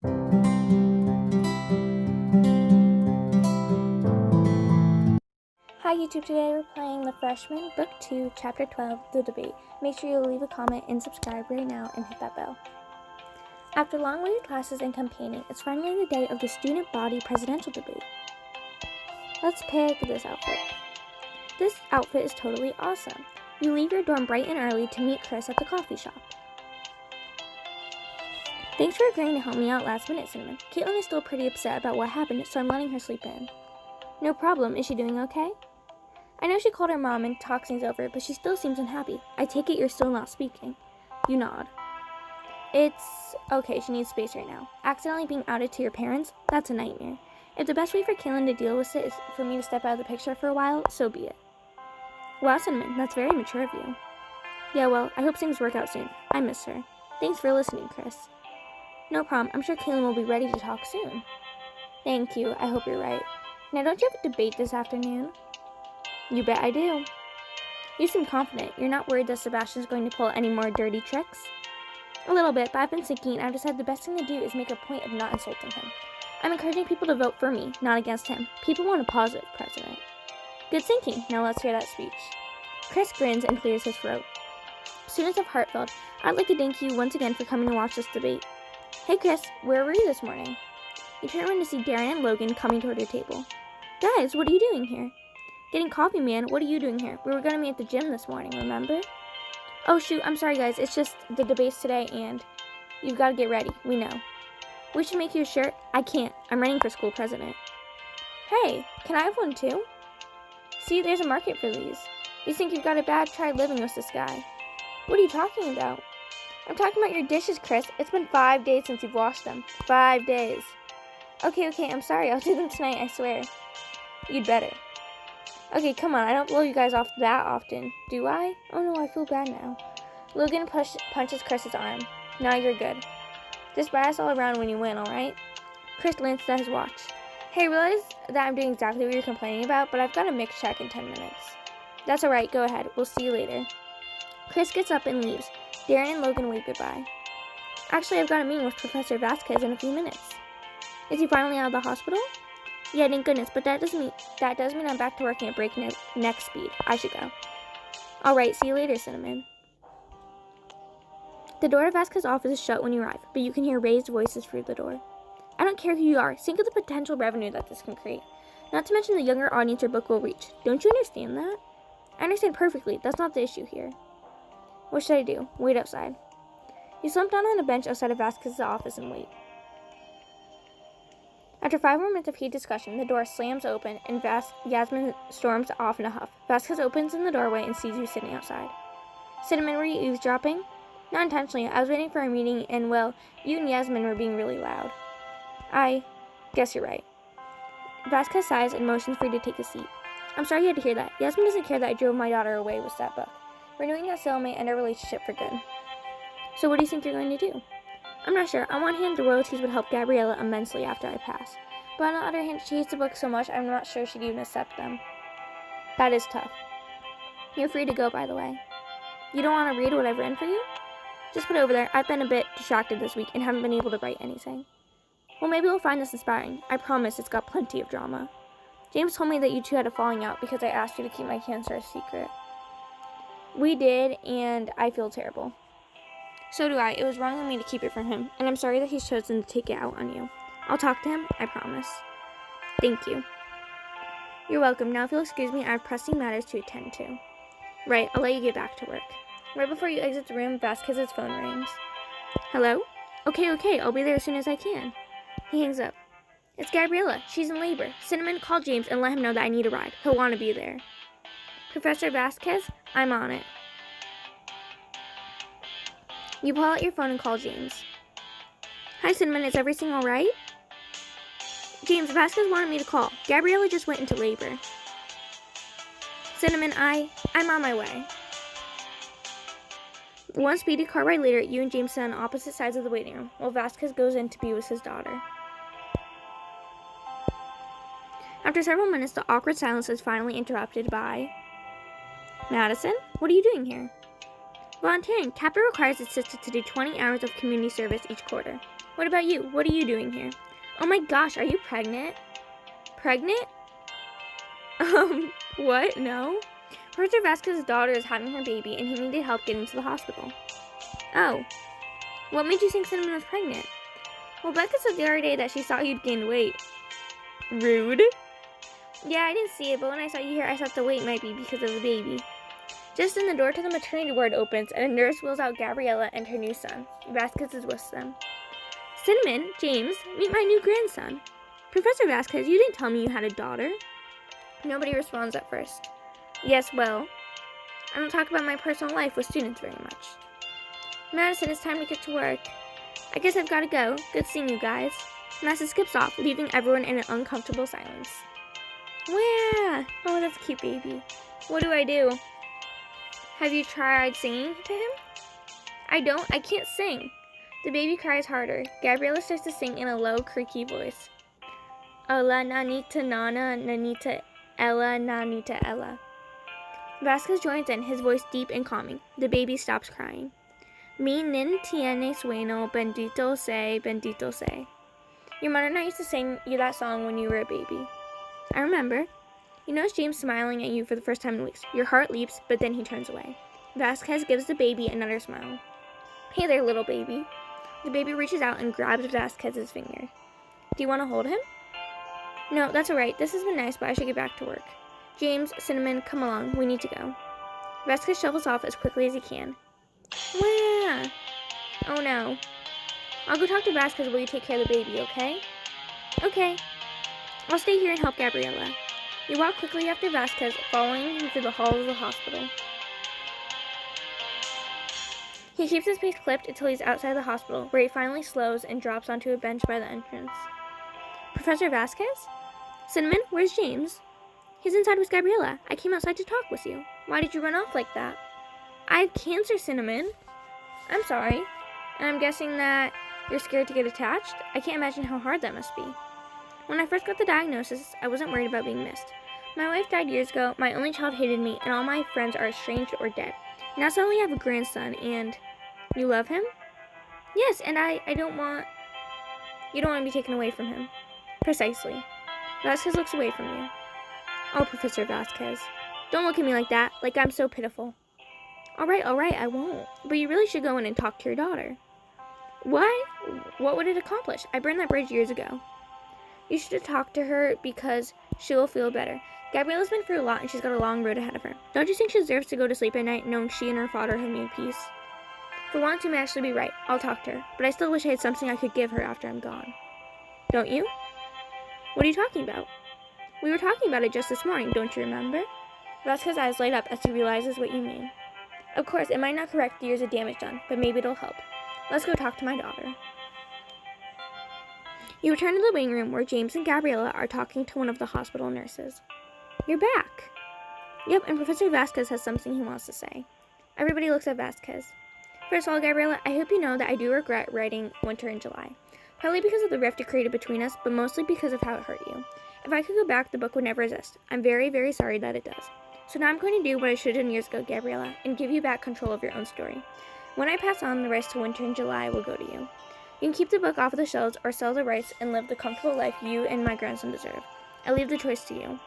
Hi YouTube, today we're playing The Freshman, Book 2, Chapter 12, The Debate. Make sure you leave a comment and subscribe right now and hit that bell. After long-waited classes and campaigning, it's finally the day of the student body presidential debate. Let's pick this outfit. This outfit is totally awesome. You leave your dorm bright and early to meet Chris at the coffee shop. Thanks for agreeing to help me out last minute, Cinnamon. Caitlin is still pretty upset about what happened, so I'm letting her sleep in. No problem. Is she doing okay? I know she called her mom and talked things over, but she still seems unhappy. I take it you're still not speaking. You nod. It's okay, she needs space right now. Accidentally being outed to your parents? That's a nightmare. If the best way for Caitlin to deal with it is for me to step out of the picture for a while, so be it. Wow, Cinnamon, that's very mature of you. Yeah, well, I hope things work out soon. I miss her. Thanks for listening, Chris. No problem. I'm sure Caitlin will be ready to talk soon. Thank you. I hope you're right. Now, don't you have a debate this afternoon? You bet I do. You seem confident. You're not worried that Sebastian's going to pull any more dirty tricks? A little bit, but I've been thinking and I've decided the best thing to do is make a point of not insulting him. I'm encouraging people to vote for me, not against him. People want a positive president. Good thinking. Now let's hear that speech. Chris grins and clears his throat. Students of Hartfield, I'd like to thank you once again for coming to watch this debate. Hey Chris, where were you this morning? You turn around to see Darren and Logan coming toward your table. Guys, what are you doing here? Getting coffee, man. What are you doing here? We were going to meet at the gym this morning, remember? Oh, shoot. I'm sorry, guys. It's just the debate's today, and you've got to get ready. We know. We should make you a shirt. I can't. I'm running for school president. Hey, can I have one, too? See, there's a market for these. You think you've got it bad? Try living with this guy. What are you talking about? I'm talking about your dishes, Chris. It's been 5 days since you've washed them. 5 days. Okay, I'm sorry. I'll do them tonight, I swear. You'd better. Okay, come on, I don't blow you guys off that often, do I? Oh no, I feel bad now. Logan punches Chris's arm. Now you're good. Just buy us all around when you win, alright? Chris glanced at his watch. Hey, I realize that I'm doing exactly what you're complaining about, but I've got a mix check in 10 minutes. That's alright, go ahead. We'll see you later. Chris gets up and leaves. Darren and Logan wave goodbye. Actually, I've got a meeting with Professor Vasquez in a few minutes. Is he finally out of the hospital? Yeah, thank goodness, but that does mean I'm back to working at breakneck speed. I should go. Alright, see you later, Cinnamon. The door to Vasquez's office is shut when you arrive, but you can hear raised voices through the door. I don't care who you are. Think of the potential revenue that this can create. Not to mention the younger audience your book will reach. Don't you understand that? I understand perfectly. That's not the issue here. What should I do? Wait outside. You slump down on a bench outside of Vasquez's office and wait. After 5 more minutes of heated discussion, the door slams open and Yasmin storms off in a huff. Vasquez opens in the doorway and sees you sitting outside. Cinnamon, were you eavesdropping? Not intentionally. I was waiting for our meeting and, well, you and Yasmin were being really loud. I guess you're right. Vasquez sighs and motions for you to take a seat. I'm sorry you had to hear that. Yasmin doesn't care that I drove my daughter away with that book. Renewing that sale may end our relationship for good. So what do you think you're going to do? I'm not sure. On one hand, the royalties would help Gabriella immensely after I pass. But on the other hand, she hates the books so much I'm not sure she'd even accept them. That is tough. You're free to go, by the way. You don't want to read what I've written for you? Just put it over there. I've been a bit distracted this week and haven't been able to write anything. Well, maybe we'll find this inspiring. I promise it's got plenty of drama. James told me that you two had a falling out because I asked you to keep my cancer a secret. We did, and I feel terrible. So do I. It was wrong of me to keep it from him, and I'm sorry that he's chosen to take it out on you. I'll talk to him, I promise. Thank you. You're welcome. Now if you'll excuse me, I have pressing matters to attend to. Right, I'll let you get back to work. Right before you exit the room, Vasquez's phone rings. Hello? Okay, I'll be there as soon as I can. He hangs up. It's Gabriella. She's in labor. Cinnamon, call James and let him know that I need a ride. He'll want to be there. Professor Vasquez, I'm on it. You pull out your phone and call James. Hi, Cinnamon. Is everything all right? James, Vasquez wanted me to call. Gabriella just went into labor. Cinnamon, I'm on my way. One speedy car ride later, you and James sit on opposite sides of the waiting room, while Vasquez goes in to be with his daughter. After several minutes, the awkward silence is finally interrupted by... Madison, what are you doing here? Volunteering. CAPTA requires its sisters to do 20 hours of community service each quarter. What about you? What are you doing here? Oh my gosh, are you pregnant? Pregnant? What? No? Professor Vasquez's daughter is having her baby and he needed help getting to the hospital. Oh. What made you think Cinnamon was pregnant? Well, Becca said the other day that she saw you'd gained weight. Rude. Yeah, I didn't see it, but when I saw you here, I thought the weight might be because of the baby. Just then, the door to the maternity ward opens, and a nurse wheels out Gabriella and her new son. Vasquez is with them. Cinnamon, James, meet my new grandson. Professor Vasquez, you didn't tell me you had a daughter. Nobody responds at first. Yes, well, I don't talk about my personal life with students very much. Madison, it's time to get to work. I guess I've got to go. Good seeing you guys. Madison skips off, leaving everyone in an uncomfortable silence. Wow! Oh, that's a cute baby. What do I do? Have you tried singing to him? I can't sing. The baby cries harder. Gabriella starts to sing in a low, creaky voice. Ola nanita nana nanita ella nanita ella. Vasquez joins in, his voice deep and calming. The baby stops crying. Mi nin tiene sueño, bendito sea, bendito sea. Your mother and I used to sing you that song when you were a baby. I remember. You notice James smiling at you for the first time in weeks. Your heart leaps, but then he turns away. Vasquez gives the baby another smile. Hey there, little baby. The baby reaches out and grabs Vasquez's finger. Do you want to hold him? No, that's all right. This has been nice, but I should get back to work. James, Cinnamon, come along. We need to go. Vasquez shuffles off as quickly as he can. Wah! Oh no. I'll go talk to Vasquez while you take care of the baby, okay? Okay. I'll stay here and help Gabriella. You walk quickly after Vasquez, following him through the halls of the hospital. He keeps his pace clipped until he's outside the hospital, where he finally slows and drops onto a bench by the entrance. Professor Vasquez? Cinnamon, where's James? He's inside with Gabriella. I came outside to talk with you. Why did you run off like that? I have cancer, Cinnamon. I'm sorry. And I'm guessing that you're scared to get attached? I can't imagine how hard that must be. When I first got the diagnosis, I wasn't worried about being missed. My wife died years ago, my only child hated me, and all my friends are estranged or dead. Now suddenly I have a grandson, and you love him? Yes, and you don't want to be taken away from him. Precisely. Vasquez looks away from you. Oh, Professor Vasquez. Don't look at me like that, like I'm so pitiful. All right, I won't. But you really should go in and talk to your daughter. Why? What would it accomplish? I burned that bridge years ago. You should talk to her because she will feel better. Gabriella's been through a lot and she's got a long road ahead of her. Don't you think she deserves to go to sleep at night knowing she and her father have made peace? For once, you may actually be right. I'll talk to her. But I still wish I had something I could give her after I'm gone. Don't you? What are you talking about? We were talking about it just this morning, don't you remember? Vasquez's eyes light up as he realizes what you mean. Of course, it might not correct the years of damage done, but maybe it'll help. Let's go talk to my daughter. You return to the waiting room where James and Gabriella are talking to one of the hospital nurses. You're back. Yep, and Professor Vasquez has something he wants to say. Everybody looks at Vasquez. First of all, Gabriella, I hope you know that I do regret writing Winter in July. Partly because of the rift it created between us, but mostly because of how it hurt you. If I could go back, the book would never exist. I'm very, very sorry that it does. So now I'm going to do what I should have done years ago, Gabriella, and give you back control of your own story. When I pass on, the rights to Winter in July will go to you. You can keep the book off of the shelves or sell the rights and live the comfortable life you and my grandson deserve. I leave the choice to you.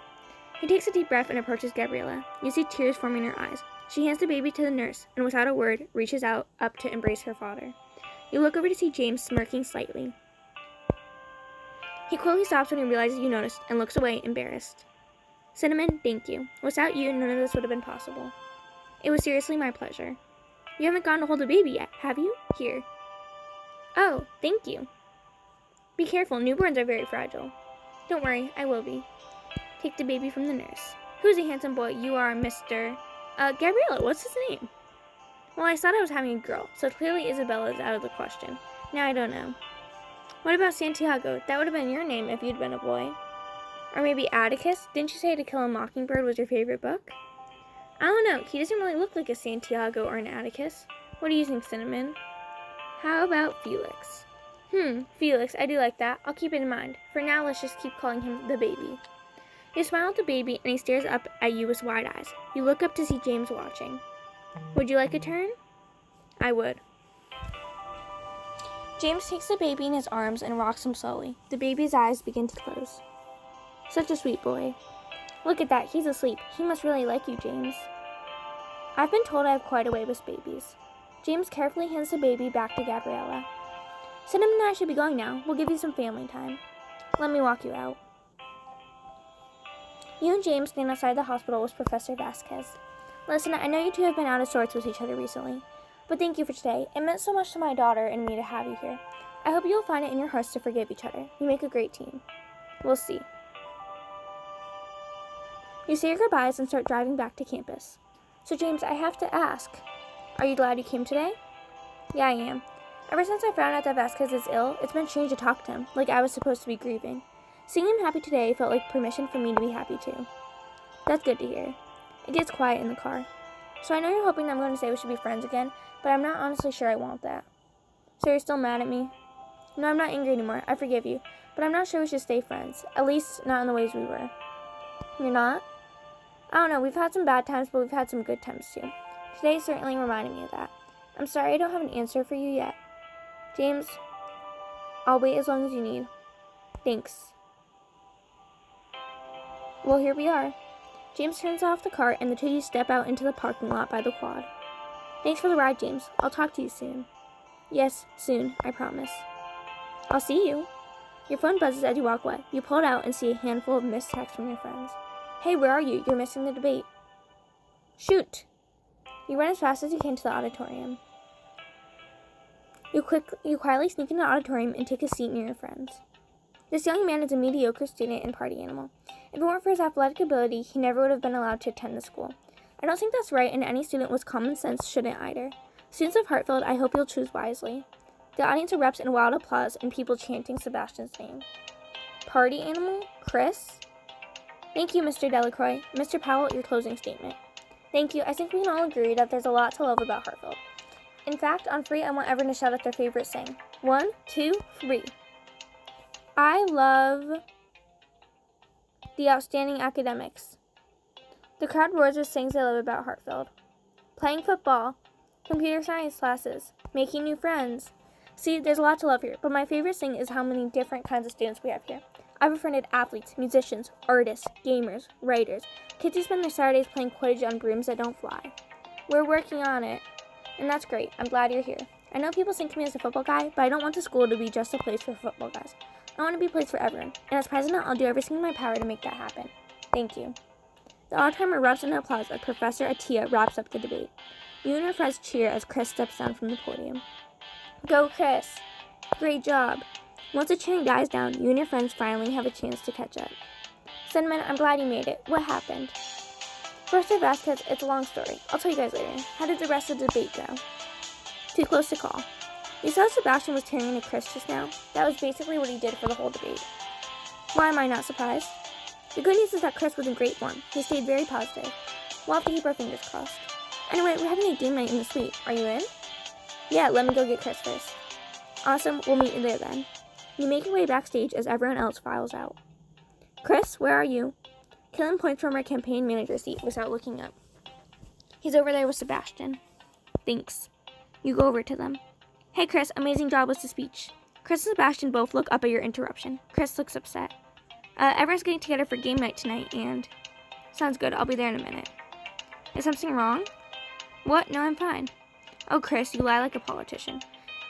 He takes a deep breath and approaches Gabriella. You see tears forming in her eyes. She hands the baby to the nurse and without a word reaches out up to embrace her father. You look over to see James smirking slightly. He quickly stops when he realizes you noticed and looks away, embarrassed. Cinnamon, thank you. Without you, none of this would have been possible. It was seriously my pleasure. You haven't gone to hold the baby yet, have you? Here. Oh, thank you. Be careful, newborns are very fragile. Don't worry, I will be. Take the baby from the nurse. Who's a handsome boy? You are Mr. Gabriella, what's his name? Well, I thought I was having a girl, so clearly Isabella is out of the question. Now I don't know. What about Santiago? That would have been your name if you'd been a boy. Or maybe Atticus? Didn't you say To Kill a Mockingbird was your favorite book? I don't know. He doesn't really look like a Santiago or an Atticus. What do you think, Cinnamon? How about Felix? Felix. I do like that. I'll keep it in mind. For now, let's just keep calling him the baby. You smile at the baby, and he stares up at you with wide eyes. You look up to see James watching. Would you like a turn? I would. James takes the baby in his arms and rocks him slowly. The baby's eyes begin to close. Such a sweet boy. Look at that, he's asleep. He must really like you, James. I've been told I have quite a way with babies. James carefully hands the baby back to Gabriella. Cinnamon and I should be going now. We'll give you some family time. Let me walk you out. You and James stand outside the hospital with Professor Vasquez. Listen, I know you two have been out of sorts with each other recently, but thank you for today. It meant so much to my daughter and me to have you here. I hope you'll find it in your hearts to forgive each other. You make a great team. We'll see. You say your goodbyes and start driving back to campus. So James, I have to ask, are you glad you came today? Yeah, I am. Ever since I found out that Vasquez is ill, it's been strange to talk to him, like I was supposed to be grieving. Seeing him happy today felt like permission for me to be happy too. That's good to hear. It gets quiet in the car. So I know you're hoping that I'm going to say we should be friends again, but I'm not honestly sure I want that. So you're still mad at me? No, I'm not angry anymore. I forgive you. But I'm not sure we should stay friends. At least not in the ways we were. You're not? I don't know. We've had some bad times, but we've had some good times too. Today certainly reminded me of that. I'm sorry I don't have an answer for you yet. James, I'll wait as long as you need. Thanks. Well, here we are. James turns off the cart and the two of you step out into the parking lot by the quad. Thanks for the ride, James. I'll talk to you soon. Yes, soon, I promise. I'll see you. Your phone buzzes as you walk away. You pull it out and see a handful of missed texts from your friends. Hey, where are you? You're missing the debate. Shoot! You run as fast as you can to the auditorium. You quietly sneak into the auditorium and take a seat near your friends. This young man is a mediocre student and party animal. If it weren't for his athletic ability, he never would have been allowed to attend the school. I don't think that's right, and any student with common sense shouldn't either. Students of Hartfield, I hope you'll choose wisely. The audience erupts in wild applause and people chanting Sebastian's name. Party animal? Chris? Thank you, Mr. Delacroix. Mr. Powell, your closing statement. Thank you. I think we can all agree that there's a lot to love about Hartfield. In fact, on free, I want everyone to shout out their favorite saying. 1, 2, 3. I love the outstanding academics. The crowd roars with sayings they love about Hartfield. Playing football, computer science classes, making new friends. See, there's a lot to love here, but my favorite thing is how many different kinds of students we have here. I've befriended athletes, musicians, artists, gamers, writers, kids who spend their Saturdays playing Quidditch on brooms that don't fly. We're working on it, and that's great. I'm glad you're here. I know people think of me as a football guy, but I don't want the school to be just a place for football guys. I want to be a place for everyone, and as president, I'll do everything in my power to make that happen. Thank you. The auditorium erupts in applause as Professor Atia wraps up the debate. You and her friends cheer as Chris steps down from the podium. Go, Chris! Great job! Once the cheering dies down, you and your friends finally have a chance to catch up. Cinnamon, I'm glad you made it. What happened? Professor Vasquez, it's a long story. I'll tell you guys later. How did the rest of the debate go? Too close to call. You saw Sebastian was tearing into Chris just now? That was basically what he did for the whole debate. Why am I not surprised? The good news is that Chris was in great form. He stayed very positive. We'll have to keep our fingers crossed. Anyway, we're having a game night in the suite. Are you in? Yeah, let me go get Chris first. Awesome, we'll meet you there then. You make your way backstage as everyone else files out. Chris, where are you? Killen points from her campaign manager seat without looking up. He's over there with Sebastian. Thanks. You go over to them. Hey Chris, amazing job with the speech. Chris and Sebastian both look up at your interruption. Chris looks upset. Everyone's getting together for game night tonight and... Sounds good, I'll be there in a minute. Is something wrong? What? No, I'm fine. Oh Chris, you lie like a politician.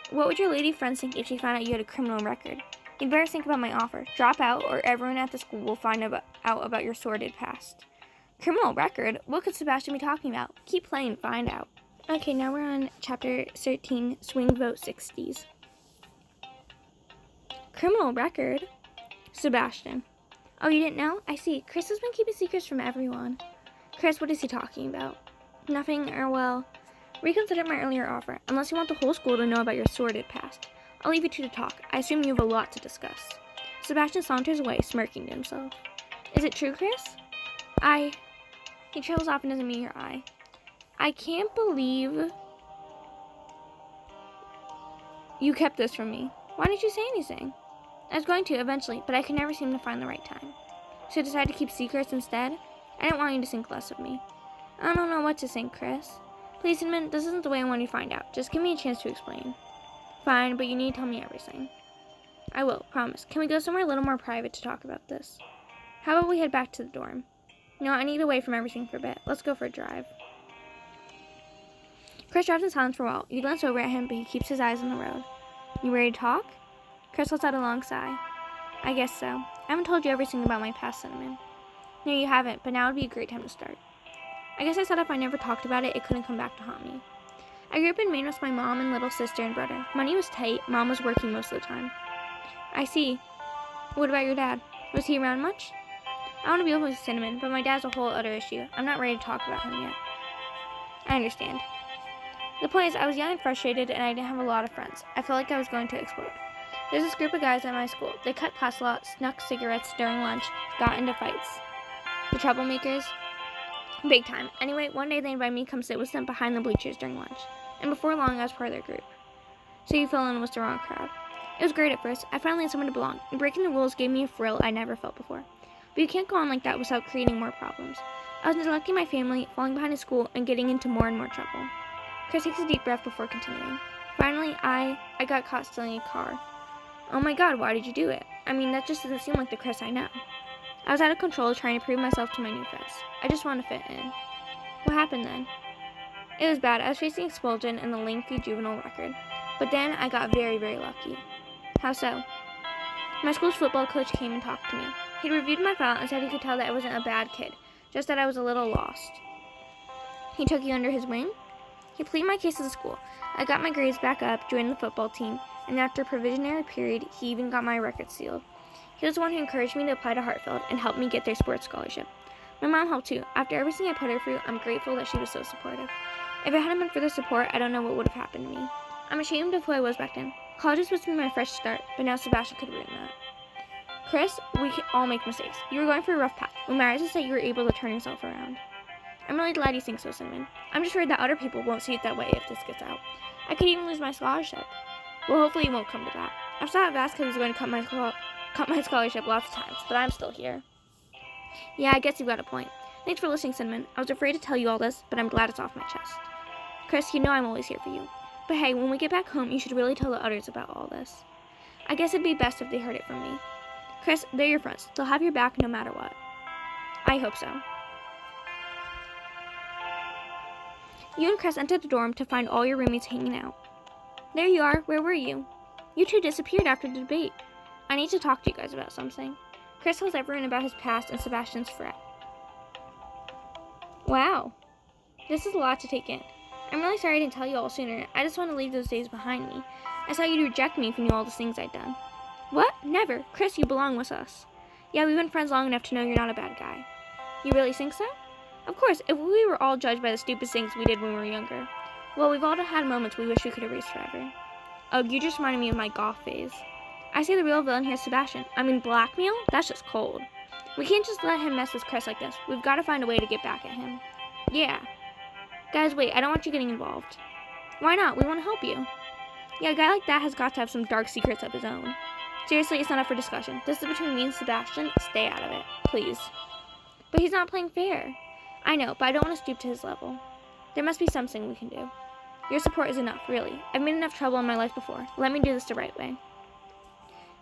What would your lady friends think if she found out you had a criminal record? You'd better think about my offer. Drop out, or everyone at the school will find out about your sordid past. Criminal record? What could Sebastian be talking about? Keep playing and find out. Okay, now we're on Chapter 13, Swing Vote 60s. Criminal record? Sebastian. Oh, you didn't know? I see. Chris has been keeping secrets from everyone. Chris, what is he talking about? Nothing, or well... Reconsider my earlier offer, unless you want the whole school to know about your sordid past. I'll leave you two to talk. I assume you have a lot to discuss. Sebastian saunters away, smirking to himself. Is it true, Chris? He trails off and doesn't meet your eye. I can't believe you kept this from me. Why didn't you say anything? I was going to eventually, but I could never seem to find the right time. So I decided to keep secrets instead. I didn't want you to think less of me. I don't know what to think, Chris. Please, Cinnamon, this isn't the way I want you to find out. Just give me a chance to explain. Fine, but you need to tell me everything. I will, promise. Can we go somewhere a little more private to talk about this? How about we head back to the dorm? No, I need away from everything for a bit. Let's go for a drive. Chris drives in silence for a while. You glance over at him, but he keeps his eyes on the road. You ready to talk? Chris lets out a long sigh. I guess so. I haven't told you everything about my past, Cinnamon. No, you haven't, but now would be a great time to start. I guess I said if I never talked about it, it couldn't come back to haunt me. I grew up in Maine with my mom and little sister and brother. Money was tight. Mom was working most of the time. I see. What about your dad? Was he around much? I want to be open with Cinnamon, but my dad's a whole other issue. I'm not ready to talk about him yet. I understand. The point is, I was young and frustrated, and I didn't have a lot of friends. I felt like I was going to explode. There's this group of guys at my school. They cut class a lot, snuck cigarettes during lunch, got into fights. The troublemakers? Big time. Anyway, one day they invited me to come sit with them behind the bleachers during lunch. And before long, I was part of their group. So you fell in with the wrong crowd. It was great at first. I finally had someone to belong, and breaking the rules gave me a thrill I never felt before. But you can't go on like that without creating more problems. I was neglecting my family, falling behind in school, and getting into more and more trouble. Chris takes a deep breath before continuing. Finally, I got caught stealing a car. Oh my god, why did you do it? I mean, that just doesn't seem like the Chris I know. I was out of control trying to prove myself to my new friends. I just wanted to fit in. What happened then? It was bad. I was facing expulsion and the lengthy juvenile record. But then I got very, very lucky. How so? My school's football coach came and talked to me. He reviewed my file and said he could tell that I wasn't a bad kid, just that I was a little lost. He took you under his wing? He pleaded my case to the school. I got my grades back up, joined the football team, and after a provisionary period, he even got my record sealed. He was the one who encouraged me to apply to Hartfield and helped me get their sports scholarship. My mom helped too. After everything I put her through, I'm grateful that she was so supportive. If it hadn't been for their support, I don't know what would have happened to me. I'm ashamed of who I was back then. College was supposed to be my fresh start, but now Sebastian could ruin that. Chris, we can all make mistakes. You were going through a rough patch. What matters is that you were able to turn yourself around. I'm really glad you think so, Cinnamon. I'm just worried that other people won't see it that way if this gets out. I could even lose my scholarship. Well, hopefully it won't come to that. I've thought Vasquez was going to cut my scholarship lots of times, but I'm still here. Yeah, I guess you've got a point. Thanks for listening, Cinnamon. I was afraid to tell you all this, but I'm glad it's off my chest. Chris, you know I'm always here for you. But hey, when we get back home, you should really tell the others about all this. I guess it'd be best if they heard it from me. Chris, they're your friends. They'll have your back no matter what. I hope so. You and Chris entered the dorm to find all your roommates hanging out. There you are. Where were you? You two disappeared after the debate. I need to talk to you guys about something. Chris tells everyone about his past and Sebastian's fret. Wow. This is a lot to take in. I'm really sorry I didn't tell you all sooner. I just want to leave those days behind me. I thought you'd reject me if you knew all the things I'd done. What? Never. Chris, you belong with us. Yeah, we've been friends long enough to know you're not a bad guy. You really think so? Of course, if we were all judged by the stupid things we did when we were younger. Well, we've all had moments we wish we could erase forever. Oh, you just reminded me of my goth phase. I say the real villain here is Sebastian. I mean, blackmail? That's just cold. We can't just let him mess with Chris like this. We've got to find a way to get back at him. Yeah. Guys, wait, I don't want you getting involved. Why not? We want to help you. Yeah, a guy like that has got to have some dark secrets of his own. Seriously, it's not up for discussion. This is between me and Sebastian. Stay out of it, please. But he's not playing fair. I know, but I don't want to stoop to his level. There must be something we can do. Your support is enough, really. I've made enough trouble in my life before. Let me do this the right way.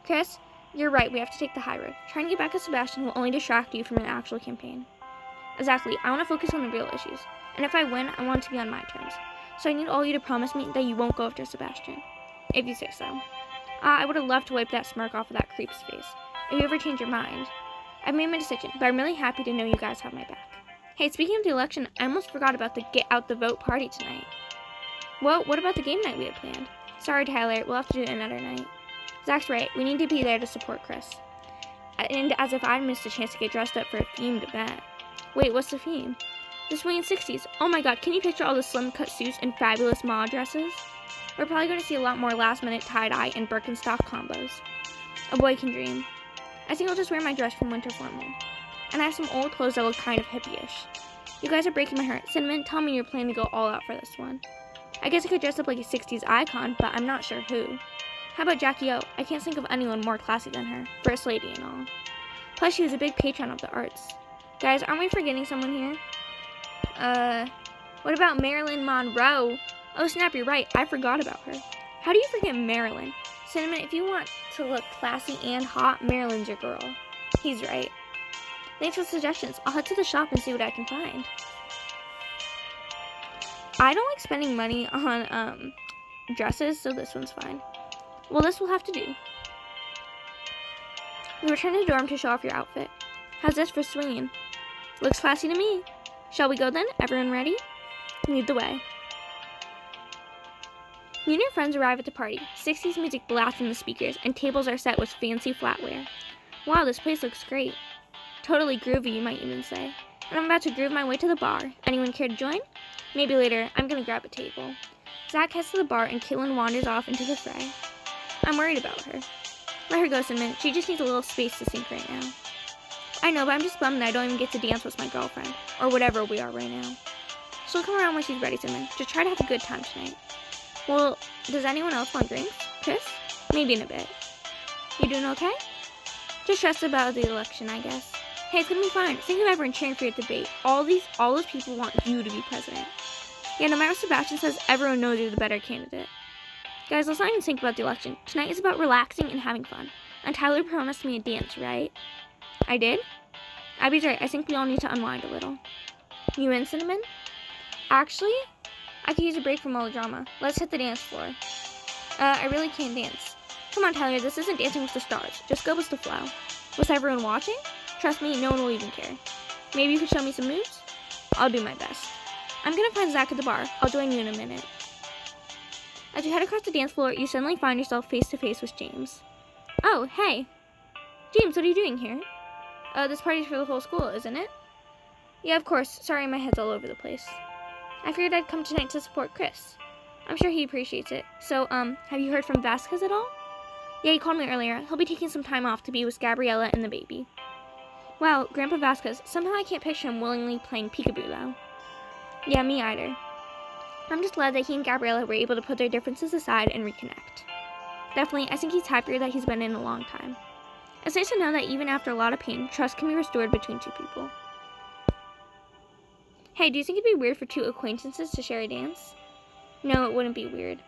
Chris, you're right. We have to take the high road. Trying to get back at Sebastian will only distract you from an actual campaign. Exactly. I want to focus on the real issues. And if I win, I want it to be on my terms. So I need all you to promise me that you won't go after Sebastian. If you say so. I would have loved to wipe that smirk off of that creep's face. If you ever change your mind. I've made my decision, but I'm really happy to know you guys have my back. Hey, speaking of the election, I almost forgot about the get out the vote party tonight. Well, what about the game night we had planned? Sorry, Tyler, we'll have to do it another night. Zach's right, we need to be there to support Chris. And as if I'd missed a chance to get dressed up for a themed event. Wait, what's the theme? The swinging 60s. Oh my god, can you picture all the slim cut suits and fabulous mall dresses? We're probably going to see a lot more last minute tie-dye and Birkenstock combos. A boy can dream. I think I'll just wear my dress from winter formal. And I have some old clothes that look kind of hippie-ish. You guys are breaking my heart. Cinnamon, tell me you're planning to go all out for this one. I guess I could dress up like a 60s icon, but I'm not sure who. How about Jackie O? I can't think of anyone more classy than her. First lady and all. Plus, she was a big patron of the arts. Guys, aren't we forgetting someone here? What about Marilyn Monroe? Oh snap, you're right. I forgot about her. How do you forget Marilyn? Cinnamon, if you want to look classy and hot, Marilyn's your girl. He's right. Thanks for the suggestions. I'll head to the shop and see what I can find. I don't like spending money on dresses, so this one's fine. Well, this will have to do. We return to the dorm to show off your outfit. How's this for swinging? Looks classy to me. Shall we go then? Everyone ready? Lead the way. You and your friends arrive at the party. 60s music blasts from the speakers, and tables are set with fancy flatware. Wow, this place looks great. Totally groovy, you might even say. And I'm about to groove my way to the bar. Anyone care to join? Maybe later. I'm gonna grab a table. Zach heads to the bar, and Caitlin wanders off into the fray. I'm worried about her. Let her go, Cinnamon. She just needs a little space to sink right now. I know, but I'm just bummed that I don't even get to dance with my girlfriend. Or whatever we are right now. She'll come around when she's ready, Cinnamon. Just try to have a good time tonight. Well, does anyone else want drinks? Chris? Maybe in a bit. You doing okay? Just stressed about the election, I guess. Hey, it's gonna be fine. Think of everyone cheering for your debate. All those people want you to be president. Yeah, no matter what Sebastian says, everyone knows you're the better candidate. Guys, let's not even think about the election. Tonight is about relaxing and having fun. And Tyler promised me a dance, right? I did? Abby's right. I think we all need to unwind a little. You in, Cinnamon? Actually, I could use a break from all the drama. Let's hit the dance floor. I really can't dance. Come on, Tyler. This isn't Dancing with the Stars. Just go with the flow. Was everyone watching? Trust me, no one will even care. Maybe you could show me some moves? I'll do my best. I'm gonna find Zach at the bar. I'll join you in a minute. As you head across the dance floor, you suddenly find yourself face to face with James. Oh, hey. James, what are you doing here? This party's for the whole school, isn't it? Yeah, of course. Sorry, my head's all over the place. I figured I'd come tonight to support Chris. I'm sure he appreciates it. So, have you heard from Vasquez at all? Yeah, he called me earlier. He'll be taking some time off to be with Gabriella and the baby. Wow, Grandpa Vasquez. Somehow I can't picture him willingly playing peekaboo, though. Yeah, me either. I'm just glad that he and Gabriella were able to put their differences aside and reconnect. Definitely, I think he's happier that he's been in a long time. It's nice to know that even after a lot of pain, trust can be restored between two people. Hey, do you think it'd be weird for two acquaintances to share a dance? No, it wouldn't be weird.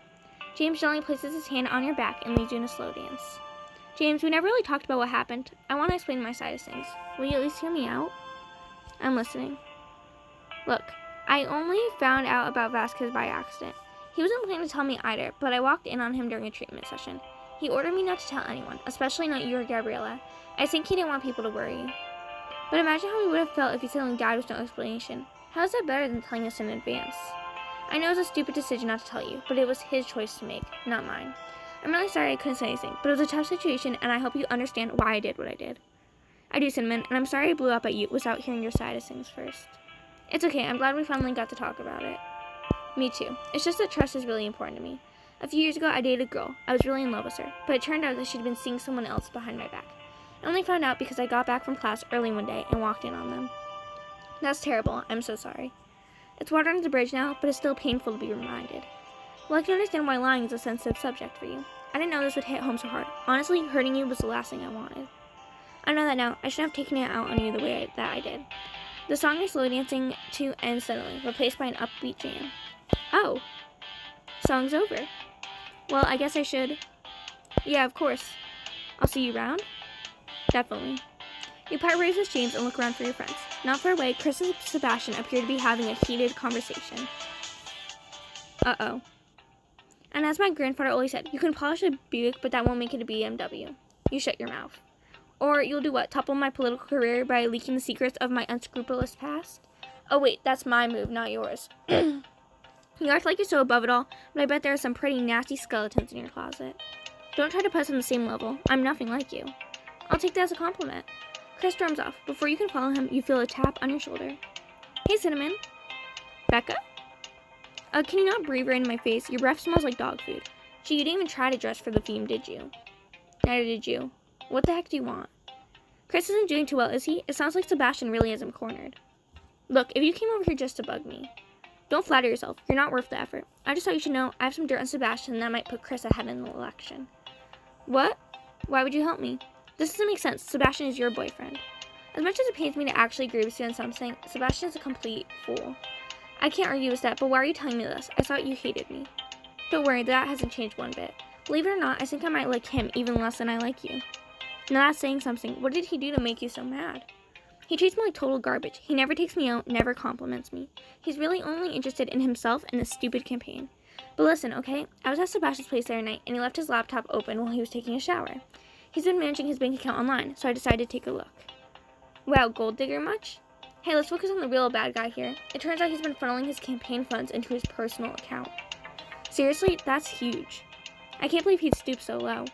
James gently places his hand on your back and leads you in a slow dance. James, we never really talked about what happened. I want to explain my side of things. Will you at least hear me out? I'm listening. Look, I only found out about Vasquez by accident. He wasn't planning to tell me either, but I walked in on him during a treatment session. He ordered me not to tell anyone, especially not you or Gabriella. I think he didn't want people to worry. But imagine how he would have felt if he suddenly died with no explanation. How is that better than telling us in advance? I know it was a stupid decision not to tell you, but it was his choice to make, not mine. I'm really sorry I couldn't say anything, but it was a tough situation, and I hope you understand why I did what I did. I do, Cinnamon, and I'm sorry I blew up at you without hearing your side of things first. It's okay, I'm glad we finally got to talk about it. Me too. It's just that trust is really important to me. A few years ago, I dated a girl. I was really in love with her, but it turned out that she'd been seeing someone else behind my back. I only found out because I got back from class early one day and walked in on them. That's terrible. I'm so sorry. It's water under the bridge now, but it's still painful to be reminded. Well, I can understand why lying is a sensitive subject for you. I didn't know this would hit home so hard. Honestly, hurting you was the last thing I wanted. I know that now. I shouldn't have taken it out on you the way that I did. The song you're slow dancing to ends suddenly, replaced by an upbeat jam. Oh. Song's over. Well, I guess I should. Yeah, of course. I'll see you around? Definitely. You part ways with James and look around for your friends. Not far away, Chris and Sebastian appear to be having a heated conversation. Uh-oh. And as my grandfather always said, you can polish a Buick, but that won't make it a BMW. You shut your mouth. Or you'll do what? Topple my political career by leaking the secrets of my unscrupulous past? Oh wait, that's my move, not yours. You act like you're so above it all, but I bet there are some pretty nasty skeletons in your closet. Don't try to put us on the same level. I'm nothing like you. I'll take that as a compliment. Chris storms off. Before you can follow him, you feel a tap on your shoulder. Hey, Cinnamon. Becca? Can you not breathe right into my face? Your breath smells like dog food. Gee, you didn't even try to dress for the theme, did you? Neither did you. What the heck do you want? Chris isn't doing too well, is he? It sounds like Sebastian really has him cornered. Look, if you came over here just to bug me, don't flatter yourself. You're not worth the effort. I just thought you should know I have some dirt on Sebastian that might put Chris ahead in the election. What? Why would you help me? This doesn't make sense. Sebastian is your boyfriend. As much as it pains me to actually agree with you on something, Sebastian is a complete fool. I can't argue with that, but why are you telling me this? I thought you hated me. Don't worry, that hasn't changed one bit. Believe it or not, I think I might like him even less than I like you. Now that's saying something. What did he do to make you so mad? He treats me like total garbage. He never takes me out, never compliments me. He's really only interested in himself and this stupid campaign. But listen, okay? I was at Sebastian's place the other night, and he left his laptop open while he was taking a shower. He's been managing his bank account online, so I decided to take a look. Wow, gold digger much? Hey, let's focus on the real bad guy here. It turns out he's been funneling his campaign funds into his personal account. Seriously, that's huge. I can't believe he'd stoop so low.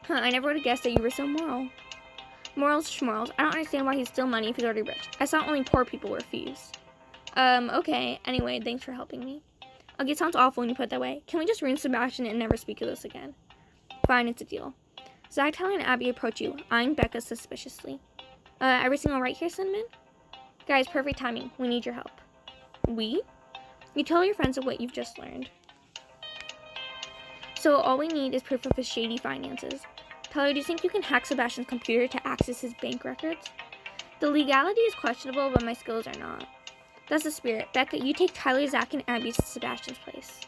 Huh, I never would have guessed that you were so moral. Morals schmorals. I don't understand why he'd steal money if he's already rich. I thought only poor people were thieves. Okay. Anyway, thanks for helping me. Okay, it sounds awful when you put it that way. Can we just ruin Sebastian and never speak of this again? Fine, it's a deal. Zach, Tyler, and Abby approach you, eyeing Becca suspiciously. Everything alright here, Cinnamon? Guys, perfect timing. We need your help. We? You tell your friends of what you've just learned. So all we need is proof of his shady finances. Tyler, do you think you can hack Sebastian's computer to access his bank records? The legality is questionable, but my skills are not. That's the spirit. Becca, you take Tyler, Zach, and Abby to Sebastian's place.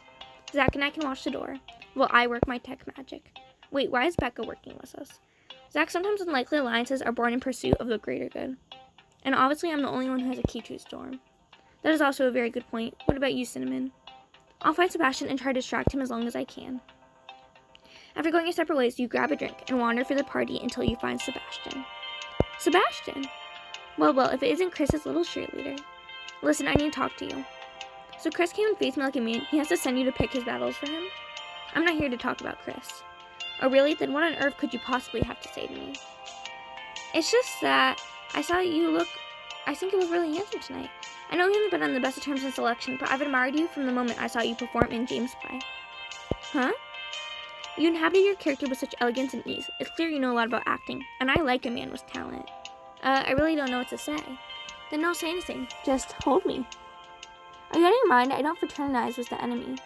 Zach and I can watch the door, while I work my tech magic. Wait, why is Becca working with us? Zach, sometimes unlikely alliances are born in pursuit of the greater good. And obviously I'm the only one who has a key to his dorm. That is also a very good point. What about you, Cinnamon? I'll find Sebastian and try to distract him as long as I can. After going your separate ways, you grab a drink and wander through the party until you find Sebastian. Sebastian? Well, if it isn't Chris's little cheerleader. Listen, I need to talk to you. So Chris came and faced me like a man. He has to send you to pick his battles for him? I'm not here to talk about Chris. Oh really? Then what on earth could you possibly have to say to me? It's just that I think you look really handsome tonight. I know we haven't been on the best of terms in selection, but I've admired you from the moment I saw you perform in James' play. Huh? You inhabited your character with such elegance and ease. It's clear you know a lot about acting, and I like a man with talent. I really don't know what to say. Then don't say anything. Just hold me. Are you out of your mind? I don't fraternize with the enemy.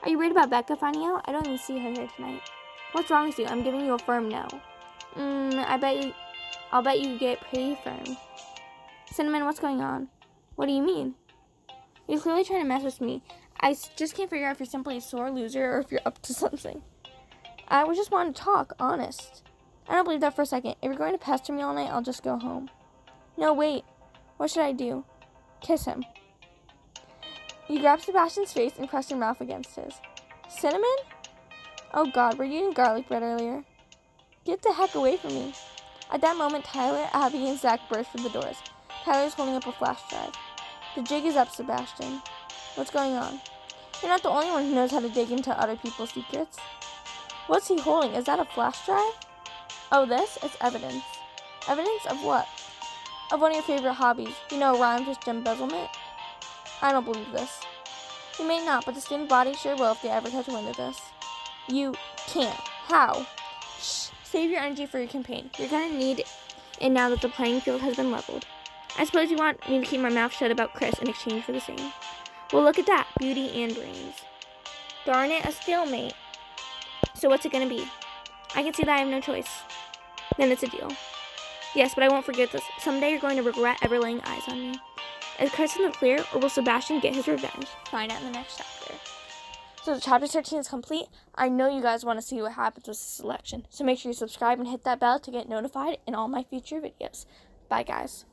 Are you worried about Becca finding out? I don't even see her here tonight. What's wrong with you? I'm giving you a firm no. I'll bet you get pretty firm. Cinnamon, what's going on? What do you mean? You're clearly trying to mess with me. I just can't figure out if you're simply a sore loser or if you're up to something. I was just wanting to talk, honest. I don't believe that for a second. If you're going to pester me all night, I'll just go home. No, wait. What should I do? Kiss him. You grab Sebastian's face and press your mouth against his. Cinnamon? Oh God, were you eating garlic bread earlier? Get the heck away from me. At that moment, Tyler, Abby, and Zach burst through the doors. Tyler's holding up a flash drive. The jig is up, Sebastian. What's going on? You're not the only one who knows how to dig into other people's secrets. What's he holding? Is that a flash drive? Oh, this? It's evidence. Evidence of what? Of one of your favorite hobbies. You know, rhymes with embezzlement? I don't believe this. You may not, but the student body sure will if they ever catch wind of this. You can't. How? Shh. Save your energy for your campaign. You're gonna need it now that the playing field has been leveled. I suppose you want me to keep my mouth shut about Chris in exchange for the same. Well, look at that. Beauty and brains. Darn it, a stalemate. So what's it gonna be? I can see that I have no choice. Then it's a deal. Yes, but I won't forget this. Someday you're going to regret ever laying eyes on me. Is Chris in the clear, or will Sebastian get his revenge? Find out in the next chapter. So chapter 13 is complete. I know you guys want to see what happens with the selection. So make sure you subscribe and hit that bell to get notified in all my future videos. Bye, guys.